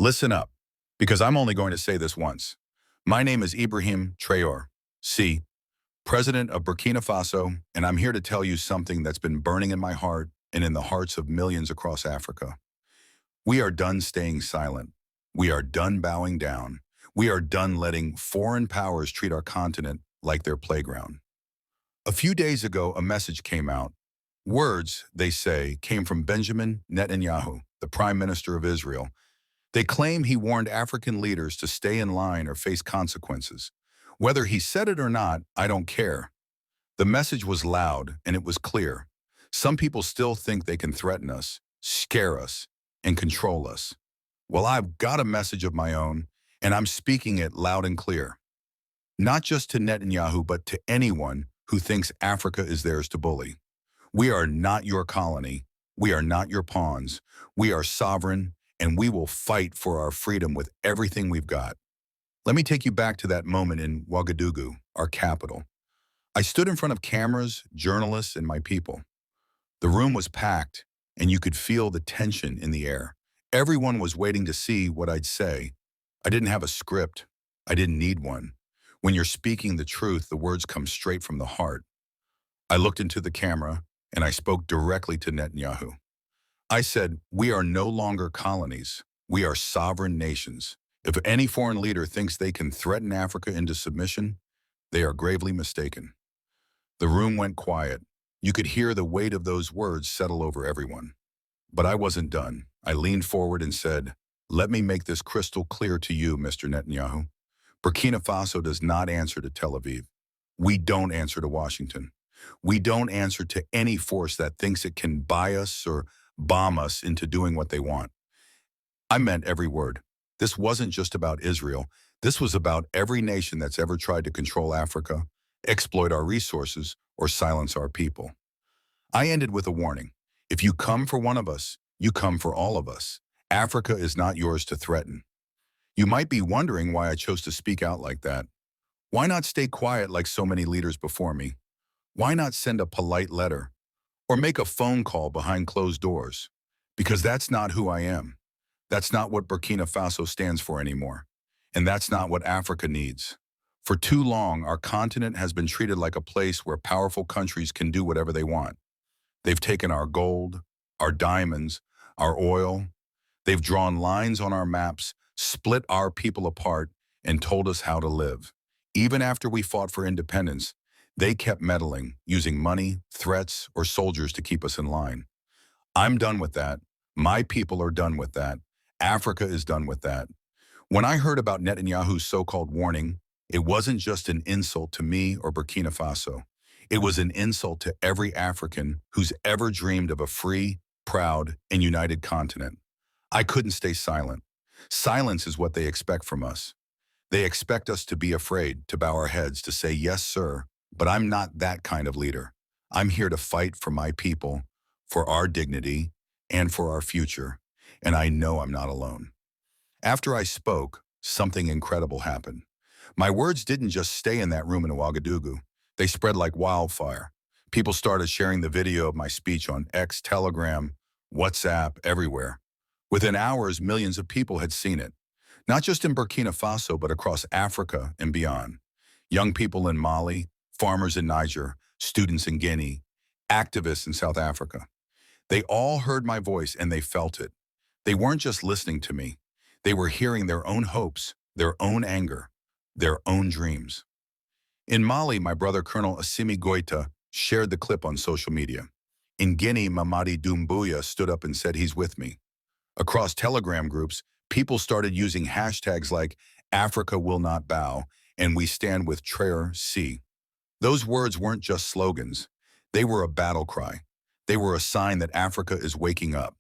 Listen up, because I'm only going to say this once. My name is Ibrahim Traoré, C, President of Burkina Faso, and I'm here to tell you something that's been burning in my heart and in the hearts of millions across Africa. We are done staying silent. We are done bowing down. We are done letting foreign powers treat our continent like their playground. A few days ago, a message came out. Words, they say, came from Benjamin Netanyahu, the Prime Minister of Israel. They claim he warned African leaders to stay in line or face consequences. Whether he said it or not, I don't care. The message was loud and it was clear. Some people still think they can threaten us, scare us, and control us. Well, I've got a message of my own, and I'm speaking it loud and clear. Not just to Netanyahu, but to anyone who thinks Africa is theirs to bully. We are not your colony. We are not your pawns. We are sovereign, and we will fight for our freedom with everything we've got. Let me take you back to that moment in Ouagadougou, our capital. I stood in front of cameras, journalists, and my people. The room was packed, and you could feel the tension in the air. Everyone was waiting to see what I'd say. I didn't have a script. I didn't need one. When you're speaking the truth, the words come straight from the heart. I looked into the camera, and I spoke directly to Netanyahu. I said, we are no longer colonies. We are sovereign nations. If any foreign leader thinks they can threaten Africa into submission, they are gravely mistaken. The room went quiet. You could hear the weight of those words settle over everyone. But I wasn't done. I leaned forward and said, let me make this crystal clear to you, Mr. Netanyahu. Burkina Faso does not answer to Tel Aviv. We don't answer to Washington. We don't answer to any force that thinks it can buy us or bomb us into doing what they want. I meant every word. This wasn't just about Israel. This was about every nation that's ever tried to control Africa, exploit our resources, or silence our people. I ended with a warning. If you come for one of us, you come for all of us. Africa is not yours to threaten. You might be wondering why I chose to speak out like that. Why not stay quiet like so many leaders before me? Why not send a polite letter? Or make a phone call behind closed doors? Because that's not who I am. That's not what Burkina Faso stands for anymore. And that's not what Africa needs. For too long, our continent has been treated like a place where powerful countries can do whatever they want. They've taken our gold, our diamonds, our oil. They've drawn lines on our maps, split our people apart, and told us how to live. Even after we fought for independence, they kept meddling, using money, threats, or soldiers to keep us in line. I'm done with that. My people are done with that. Africa is done with that. When I heard about Netanyahu's so-called warning, it wasn't just an insult to me or Burkina Faso. It was an insult to every African who's ever dreamed of a free, proud, and united continent. I couldn't stay silent. Silence is what they expect from us. They expect us to be afraid, to bow our heads, to say, yes, sir, but I'm not that kind of leader. I'm here to fight for my people, for our dignity, and for our future. And I know I'm not alone. After I spoke, something incredible happened. My words didn't just stay in that room in Ouagadougou. They spread like wildfire. People started sharing the video of my speech on X, Telegram, WhatsApp, everywhere. Within hours, millions of people had seen it. Not just in Burkina Faso, but across Africa and beyond. Young people in Mali, farmers in Niger, students in Guinea, activists in South Africa. They all heard my voice and they felt it. They weren't just listening to me. They were hearing their own hopes, their own anger, their own dreams. In Mali, my brother Colonel Assimi Goïta shared the clip on social media. In Guinea, Mamadi Doumbouya stood up and said he's with me. Across Telegram groups, people started using hashtags like Africa will not bow and we stand with Traoré C. Those words weren't just slogans. They were a battle cry. They were a sign that Africa is waking up.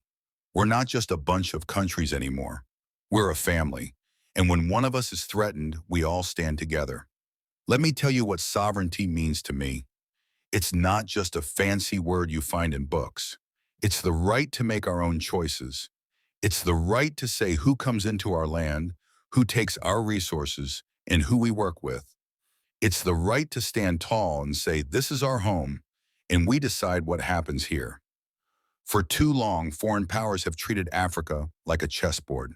We're not just a bunch of countries anymore. We're a family. And when one of us is threatened, we all stand together. Let me tell you what sovereignty means to me. It's not just a fancy word you find in books. It's the right to make our own choices. It's the right to say who comes into our land, who takes our resources, and who we work with. It's the right to stand tall and say, this is our home, and we decide what happens here. For too long, foreign powers have treated Africa like a chessboard.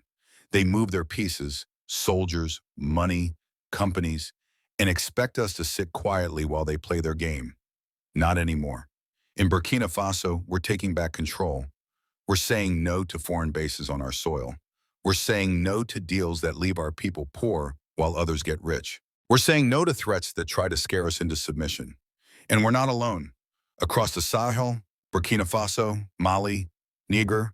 They move their pieces, soldiers, money, companies, and expect us to sit quietly while they play their game. Not anymore. In Burkina Faso, we're taking back control. We're saying no to foreign bases on our soil. We're saying no to deals that leave our people poor while others get rich. We're saying no to threats that try to scare us into submission. And we're not alone. Across the Sahel, Burkina Faso, Mali, Niger,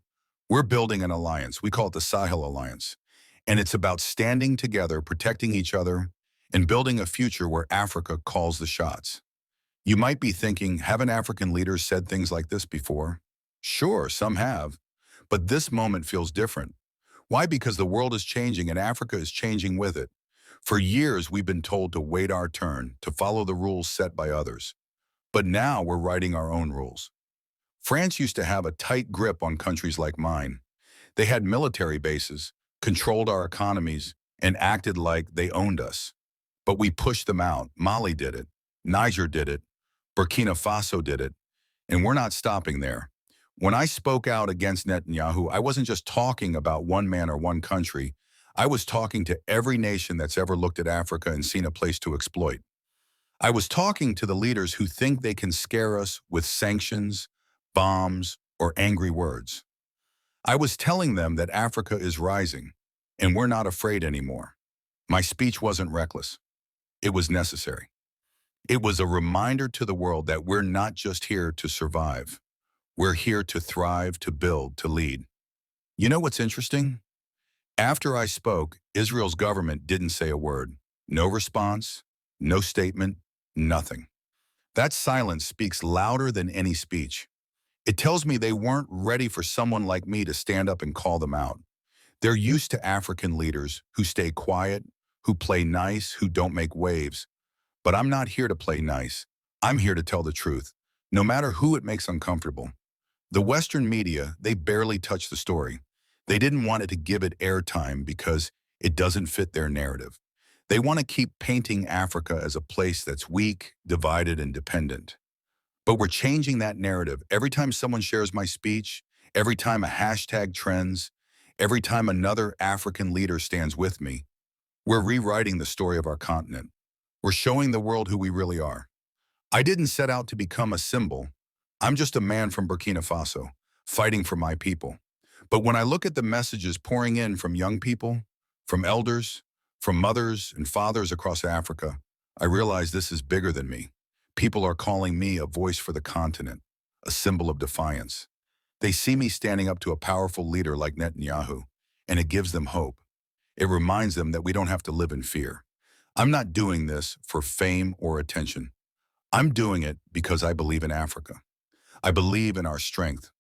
we're building an alliance. We call it the Sahel Alliance. And it's about standing together, protecting each other, and building a future where Africa calls the shots. You might be thinking, haven't African leaders said things like this before? Sure, some have. But this moment feels different. Why? Because the world is changing and Africa is changing with it. For years, we've been told to wait our turn, to follow the rules set by others. But now we're writing our own rules. France used to have a tight grip on countries like mine. They had military bases, controlled our economies, and acted like they owned us. But we pushed them out. Mali did it. Niger did it. Burkina Faso did it. And we're not stopping there. When I spoke out against Netanyahu, I wasn't just talking about one man or one country. I was talking to every nation that's ever looked at Africa and seen a place to exploit. I was talking to the leaders who think they can scare us with sanctions, bombs, or angry words. I was telling them that Africa is rising, and we're not afraid anymore. My speech wasn't reckless. It was necessary. It was a reminder to the world that we're not just here to survive. We're here to thrive, to build, to lead. You know what's interesting? After I spoke, Israel's government didn't say a word. No response, no statement, nothing. That silence speaks louder than any speech. It tells me they weren't ready for someone like me to stand up and call them out. They're used to African leaders who stay quiet, who play nice, who don't make waves. But I'm not here to play nice. I'm here to tell the truth, no matter who it makes uncomfortable. The Western media, they barely touch the story. They didn't want it to give it airtime because it doesn't fit their narrative. They want to keep painting Africa as a place that's weak, divided, and dependent. But we're changing that narrative. Every time someone shares my speech, every time a hashtag trends, every time another African leader stands with me, we're rewriting the story of our continent. We're showing the world who we really are. I didn't set out to become a symbol. I'm just a man from Burkina Faso, fighting for my people. But when I look at the messages pouring in from young people, from elders, from mothers and fathers across Africa, I realize this is bigger than me. People are calling me a voice for the continent, a symbol of defiance. They see me standing up to a powerful leader like Netanyahu, and it gives them hope. It reminds them that we don't have to live in fear. I'm not doing this for fame or attention. I'm doing it because I believe in Africa. I believe in our strength,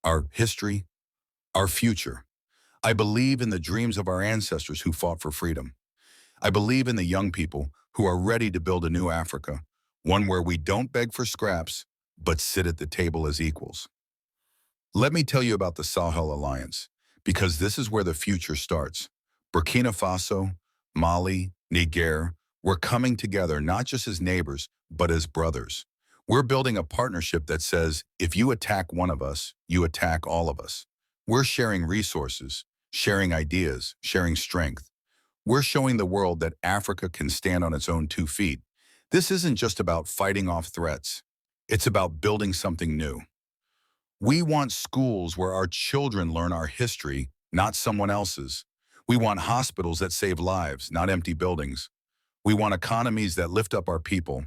our history, our future. I believe in the dreams of our ancestors who fought for freedom. I believe in the young people who are ready to build a new Africa, one where we don't beg for scraps, but sit at the table as equals. Let me tell you about the Sahel Alliance, because this is where the future starts. Burkina Faso, Mali, Niger, we're coming together not just as neighbors, but as brothers. We're building a partnership that says, if you attack one of us, you attack all of us. We're sharing resources, sharing ideas, sharing strength. We're showing the world that Africa can stand on its own 2 feet. This isn't just about fighting off threats. It's about building something new. We want schools where our children learn our history, not someone else's. We want hospitals that save lives, not empty buildings. We want economies that lift up our people,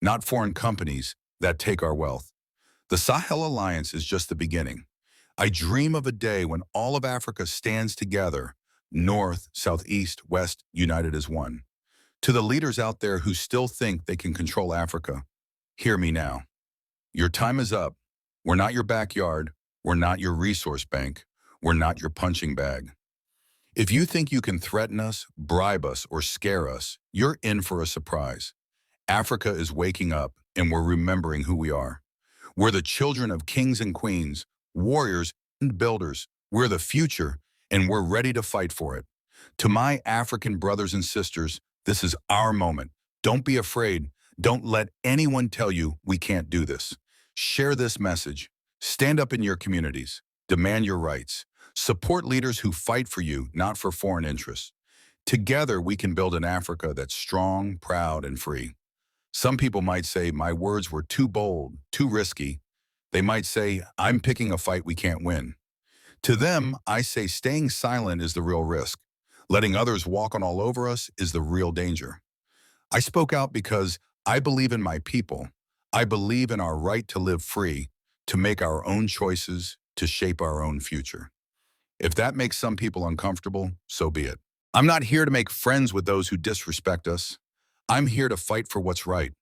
not foreign companies that take our wealth. The Sahel Alliance is just the beginning. I dream of a day when all of Africa stands together, north, south, east, west, united as one. To the leaders out there who still think they can control Africa, hear me now. Your time is up. We're not your backyard. We're not your resource bank. We're not your punching bag. If you think you can threaten us, bribe us, or scare us, you're in for a surprise. Africa is waking up, and we're remembering who we are. We're the children of kings and queens, warriors and builders. We're the future, and we're ready to fight for it. To my African brothers and sisters, this is our moment. Don't be afraid. Don't let anyone tell you we can't do this. Share this message. Stand up in your communities. Demand your rights. Support leaders who fight for you, not for foreign interests. Together, we can build an Africa that's strong, proud, and free. Some people might say my words were too bold, too risky. They might say, I'm picking a fight we can't win. To them, I say staying silent is the real risk. Letting others walk on all over us is the real danger. I spoke out because I believe in my people. I believe in our right to live free, to make our own choices, to shape our own future. If that makes some people uncomfortable, so be it. I'm not here to make friends with those who disrespect us. I'm here to fight for what's right.